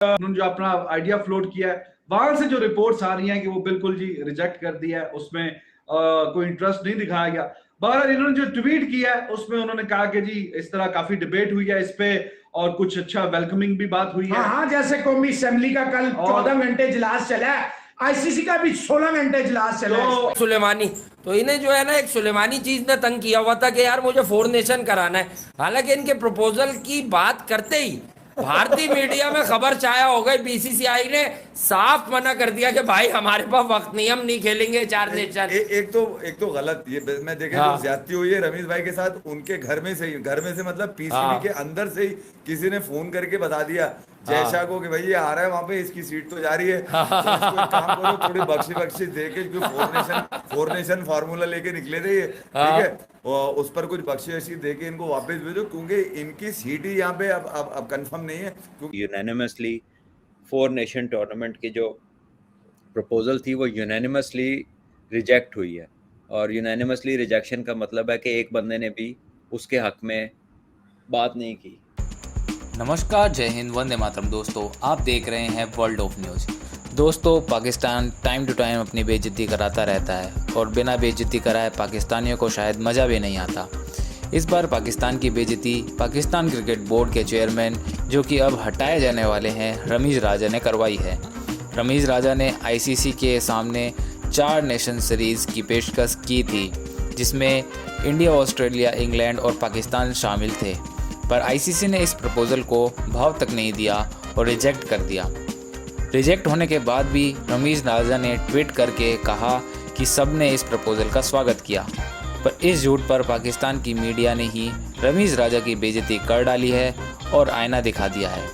उन्होंने जो अपना आइडिया फ्लोट किया है, वहां से जो रिपोर्ट्स आ रही हैं कि वो बिल्कुल जी रिजेक्ट कर दिया है, उसमें कोई इंटरेस्ट नहीं दिखाया गया। बहरहाल इन्होंने जो ट्वीट किया है उसमें उन्होंने कहा कि जी इस तरह काफी डिबेट हुई है इस पे और कुछ अच्छा वेलकमिंग भी बात हुई है। हाँ, जैसे कौमी असेंबली का कल 14 घंटे इजलास चला है, आईसीसी का भी 16 घंटे इजलास चला है। सुलेमानी तो इन्हें जो है ना एक सुलेमानी चीज ने तंग किया हुआ था कि यार मुझे 4 नेशन कराना है। हालांकि इनके प्रपोजल की बात करते ही भारतीय मीडिया में खबर छाया हो गई, बीसीसीआई ने साफ मना कर दिया कि भाई हमारे पास वक्त नहीं, हम नहीं खेलेंगे 4 नेशन। एक तो गलत ये मैं देखे हाँ। जो ज्यादती हुई है रमीज भाई के साथ, उनके घर में से मतलब पीसीबी हाँ। के अंदर से ही किसी ने फोन करके बता दिया जयशाह को कि भाई ये आ रहा है वहां पे, इसकी सीट तो जा रही है, तो इसको एक काम करो थोड़ी बख्शी देके, क्योंकि 4 नेशन फार्मूला लेके निकले थे ये, ठीक है, और उस पर कुछ बख्शी देके इनको वापस भेजो, क्योंकि इनकी सीट ही यहाँ पे अब कंफर्म नहीं है। यूनानिमसली 4 नेशन टूर्नामेंट की जो प्रपोजल थी वो यूनानिमसली रिजेक्ट हुई है, और यूनानिमसली रिजेक्शन का मतलब है कि एक बंदे ने भी उसके हक में बात नहीं की। नमस्कार, जय हिंद, वंदे मातरम। दोस्तों, आप देख रहे हैं वर्ल्ड ऑफ न्यूज़। दोस्तों, पाकिस्तान टाइम टू टाइम अपनी बेइज्जती कराता रहता है और बिना बेइज्जती कराए पाकिस्तानियों को शायद मज़ा भी नहीं आता। इस बार पाकिस्तान की बेइज्जती पाकिस्तान क्रिकेट बोर्ड के चेयरमैन, जो कि अब हटाए जाने वाले हैं, रमीज़ राजा ने करवाई है। रमीज़ राजा ने आईसीसी के सामने 4 नेशन सीरीज़ की पेशकश की थी, जिसमें इंडिया, ऑस्ट्रेलिया, इंग्लैंड और पाकिस्तान शामिल थे, पर आईसीसी ने इस प्रपोज़ल को भाव तक नहीं दिया और रिजेक्ट कर दिया। रिजेक्ट होने के बाद भी रमीज़ राजा ने ट्वीट करके कहा कि सब ने इस प्रपोज़ल का स्वागत किया, पर इस झूठ पर पाकिस्तान की मीडिया ने ही रमीज़ राजा की बेइज्जती कर डाली है और आईना दिखा दिया है।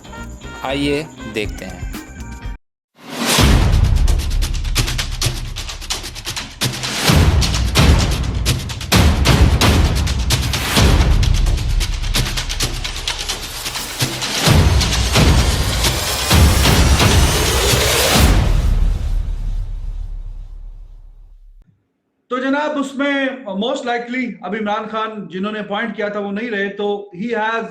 आइए देखते हैं। तो जनाब उसमें मोस्ट लाइकली अब इमरान खान जिन्होंने अपॉइंट किया था वो नहीं रहे, तो he has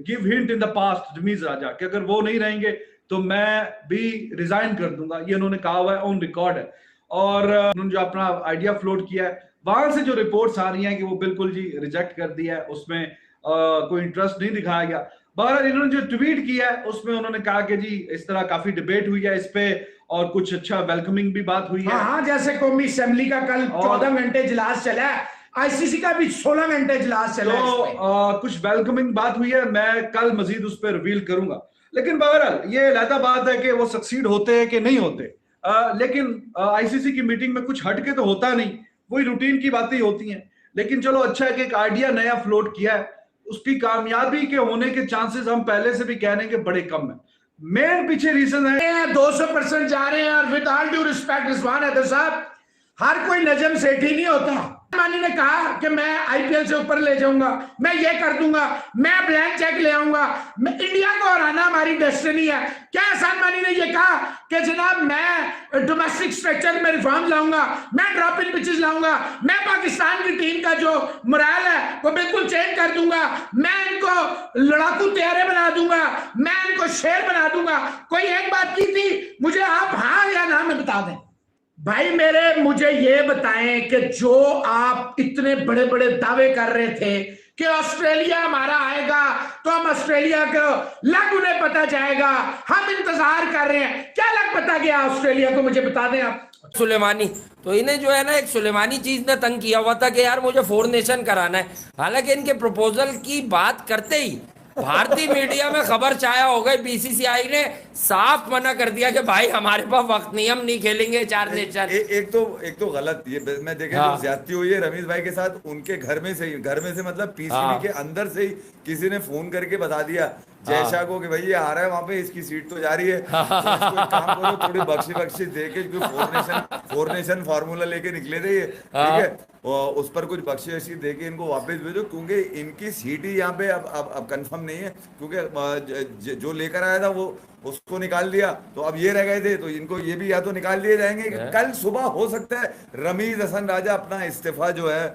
give hint in the past Ramiz Raja कि अगर वो नहीं रहेंगे तो मैं भी रिजाइन कर दूंगा, ये उन्होंने कहा हुआ है, ऑन रिकॉर्ड है। और उन्होंने जो अपना आइडिया फ्लोट किया है, वहां से जो रिपोर्ट्स आ रही हैं कि वो बिल्कुल जी रिजेक्ट कर दिया है, उसमें कोई इंटरेस्ट नहीं दिखाया गया। बहरहाल इन्होंने जो ट्वीट किया है उसमें उन्होंने कहा कि जी इस तरह काफी डिबेट हुई है इस पे और कुछ अच्छा वेलकमिंग भी बात हुई है। हाँ, जैसे कौमी असेंबली का कल 14 घंटे इजलास चला है, आईसीसी का भी 16 घंटे इजलास चला है। तो कुछ वेलकमिंग बात हुई है, मैं कल मजीद उस पर रिवील करूंगा। लेकिन बहरहाल ये अलग बात है कि वो सक्सीड होते हैं कि नहीं होते, लेकिन आईसीसी की मीटिंग में कुछ हटके तो होता नहीं, वही रूटीन की बातें होती हैं। लेकिन चलो अच्छा है कि एक आइडिया नया फ्लोट किया है, उसकी कामयाबी के होने के चांसेस हम पहले से भी कह रहे हैं कि बड़े कम है। मेन पीछे रीजन है 200% जा रहे हैं। और with all due respect Rizwan Haider साहब, हर कोई नजम सेठी नहीं होता। मानी ने कहा कि मैं आईपीएल से ऊपर ले जाऊंगा, मैं ये कर दूंगा, मैं ब्लैंक चेक ले आऊंगा, मैं इंडिया को हराना हमारी डेस्टिनी है। क्या एहसान मानी ने ये कहा कि जनाब मैं डोमेस्टिक स्ट्रक्चर में रिफॉर्म लाऊंगा, मैं ड्रॉप इन पिचेस लाऊंगा, मैं पाकिस्तान की टीम का जो मोरल है वो बिल्कुल चेंज कर दूंगा, मैं इनको लड़ाकू तैयारे बना दूंगा, मैं इनको शेर बना दूंगा। कोई एक बात की थी, मुझे आप हाँ या ना में बता दें भाई। मुझे ये बताएं कि जो आप इतने बड़े बड़े दावे कर रहे थे कि ऑस्ट्रेलिया हमारा आएगा तो हम ऑस्ट्रेलिया को लग उन्हें पता जाएगा, हम इंतजार कर रहे हैं, क्या लग पता गया ऑस्ट्रेलिया को, मुझे बता दें आप। सुलेमानी तो इन्हें जो है ना एक सुलेमानी चीज ने तंग किया हुआ था कि यार मुझे 4 नेशन कराना है। हालांकि इनके प्रपोजल की बात करते ही भारतीय मीडिया में खबर छाया हो गई, बीसीसीआई ने साफ मना कर दिया कि भाई हमारे पास वक्त नहीं, हम नहीं खेलेंगे 4 नेशन। एक तो गलत ये मैं देखे हाँ। जो ज्यादती हुई है रमीज भाई के साथ, उनके घर में से मतलब पीसीबी के अंदर से ही किसी ने फोन करके बता दिया जयशाह को कि भाई ये आ रहा है वहां पे, इसकी सीट तो जा रही है, तो इसको एक काम करो थोड़ी बख्शी देके, क्योंकि 4 नेशन फार्मूला लेके निकले थे ये, ठीक है, और उस पर कुछ बख्शी देके इनको वापस भेजो, क्योंकि इनकी सीट ही यहाँ पे अब कंफर्म नहीं है, क्योंकि जो लेकर आया था वो उसको निकाल दिया, तो अब ये रह गए थे, तो इनको ये भी या तो निकाल दिए जाएंगे। कल सुबह हो सकता है रमीज हसन राजा अपना इस्तीफा जो है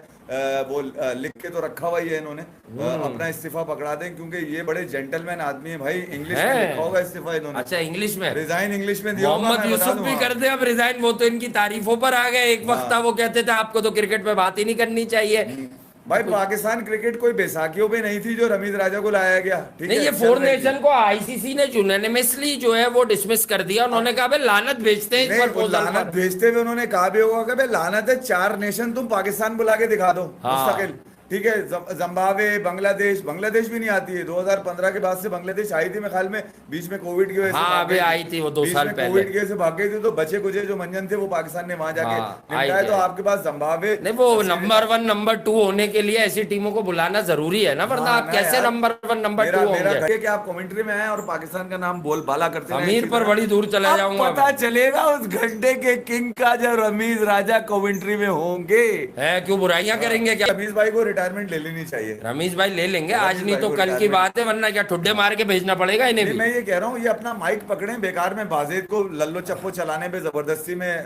वो लिख के तो रखा हुआ ही है इन्होंने, अपना इस्तीफा पकड़ा दें, क्योंकि ये बड़े जेंटलमैन आदमी है भाई। इंग्लिश में लिखा होगा इस्तीफा इन्होंने। अच्छा, इंग्लिश में रिजाइन इंग्लिश में दिया होगा। मोहम्मद यूसुफ भी कर दे अब रिजाइन, वो तो इनकी तारीफों पर आ गए। एक वक्त था वो कहते थे आपको तो क्रिकेट पे बात ही नहीं करनी चाहिए। भाई पाकिस्तान क्रिकेट कोई बैसाखियों पे नहीं थी जो रमीज राजा को लाया गया, ठीक नहीं, है। ये फोर नेशन को आईसीसी ने यूनानिमसली जो है वो डिसमिस कर दिया। उन्होंने कहा भाई लानत भेजते हैं इस प्रपोजल पर। लानत भेजते हुए उन्होंने कहा भी होगा कि भाई लानत है, 4 नेशन तुम पाकिस्तान बुला के दिखा दो मुस्तकिल, ठीक है। जिम्बाब्वे, बांग्लादेश भी नहीं आती है। 2015 के बाद से बांग्लादेश आई थी, मैं ख्याल में बीच में कोविड की वजह से अभी आई थी वो 2 साल पहले, कोविड की वजह से भाग गई थी, तो बचे कुछ जो मंजन थे वो पाकिस्तान ने वहां जाके निपटाए। तो आपके पास जिम्बाब्वे नहीं, वो नंबर 1 नंबर 2 होने के लिए ऐसी टीमों को बुलाना जरूरी है ना, वरना आप कैसे नंबर 1 नंबर 2 होंगे। कि आप कमेंट्री में आए और पाकिस्तान का नाम बोल बाला करते हैं, अमीर पर बड़ी दूर चला जाऊंगा। पता चलेगा उस घंटे के किंग का जब रमीज राजा कमेंट्री में होंगे। है क्यों बुराइयां करेंगे क्या? रमीज भाई को रिटायरमेंट ले लेनी चाहिए। रमीज भाई ले लेंगे, आज नहीं तो कल की बात है, वरना क्या ठुड्डे मार के भेजना पड़ेगा इन्हें भी। मैं ये कह रहा हूँ, ये अपना माइक पकड़े, बेकार में बाजेद को लल्लो चप्पो चलाने पे जबरदस्ती में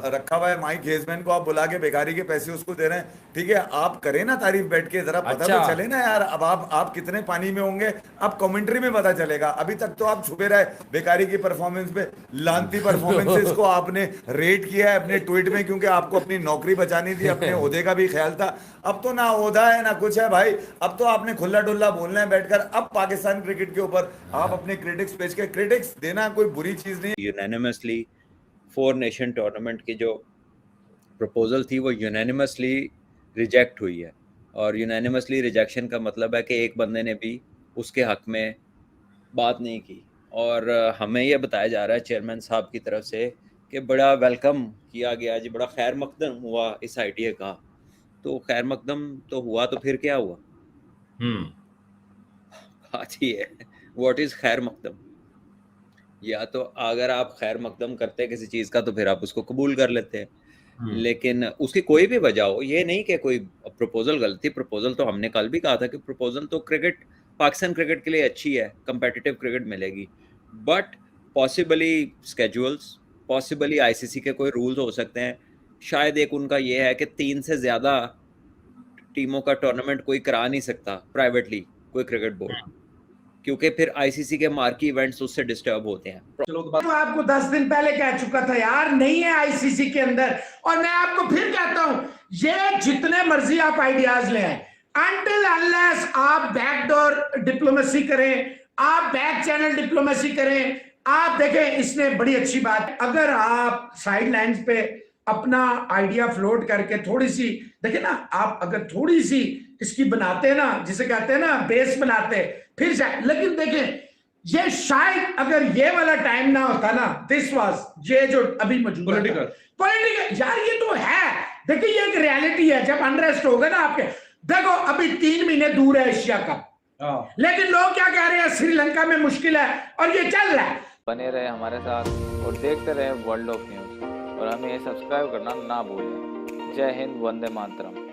रखा हुआ है। माइक हेजमैन को आप बुला के बेकारी के पैसे उसको दे रहे हैं, ठीक है। आप करें ना तारीफ बैठ के, जरा पता तो चले ना यार। अब आप कितने पानी में होंगे, अब कमेंट्री में पता चलेगा। अभी तक तो आप छुपे रहे बेकारी की परफॉर्मेंस पे, लानती परफॉर्मेंसेस को आपने रेट किया है अपने ट्वीट में, क्योंकि आपको अपनी नौकरी बचानी थी, अपने ओहदे का भी ख्याल था। अब तो ना ओहदा है ना कुछ है भाई, अब तो आपने खुला डुल्ला बोलना है बैठकर। अब पाकिस्तान क्रिकेट के ऊपर आप अपने क्रिटिक्स पेश के, क्रिटिक्स देना कोई बुरी चीज नहीं। यूनानिमसली 4 नेशन टूर्नामेंट की जो प्रपोजल थी वो यूनानिमसली रिजेक्ट हुई है, और यूनानिमसली रिजेक्शन का मतलब है कि एक बंदे ने भी उसके हक में बात नहीं की। और हमें यह बताया जा रहा है चेयरमैन साहब की तरफ से कि बड़ा वेलकम किया गया जी, बड़ा खैर मकदम हुआ इस आइडिया का। तो खैर मकदम तो हुआ, तो फिर क्या हुआ? बात ही है, व्हाट इज खैर मकदम? या तो अगर आप खैर मकदम करते हैं किसी चीज का तो फिर आप उसको कबूल कर लेते हैं, लेकिन उसकी कोई भी वजह हो, ये नहीं कि कोई प्रपोजल गलती। प्रपोजल तो हमने कल भी कहा था कि प्रपोजल तो क्रिकेट, पाकिस्तान क्रिकेट के लिए अच्छी है, कंपेटिटिव क्रिकेट मिलेगी, but possibly schedules, possibly ICC के कोई रूल्स हो सकते हैं। शायद एक उनका ये है कि 3 से ज्यादा टीमों का टूर्नामेंट कोई करा नहीं सकता प्राइवेटली कोई क्रिकेट बोर्ड, क्योंकि फिर आईसीसी के मार्की इवेंट्स उससे डिस्टर्ब होते हैं। तो आपको 10 दिन पहले कह चुका था यार, नहीं है आईसीसी के अंदर। और मैं आपको फिर कहता हूं, ये जितने मर्जी आप आइडियाज ले आए, अनटिल अनलेस आप बैकडोर डिप्लोमेसी करें, आप बैक चैनल डिप्लोमेसी करें, आप देखें इसने बड़ी अच्छी बात, अगर आप साइड लाइंस पे अपना आइडिया फ्लोट करके थोड़ी सी देखिए ना, आप अगर थोड़ी सी इसकी बनाते ना, जिसे कहते हैं ना बेस बनाते, फिर जाए। लेकिन देखें, ये शायद अगर ये वाला टाइम ना होता ना, दिस वाज ये जो अभी मौजूद पॉलिटिकल यार, ये तो है। देखिए ये एक रियलिटी है, जब अनरेस्ट होगा ना आपके, देखो अभी 3 महीने दूर है एशिया का, लेकिन लोग क्या कह रहे हैं, श्रीलंका में मुश्किल है, और ये चल रहा है। बने रहे हमारे साथ और देखते रहे वर्ल्ड ऑफ न्यूज़, और हमें सब्सक्राइब करना ना भूलें। जय हिंद, वंदे मातरम।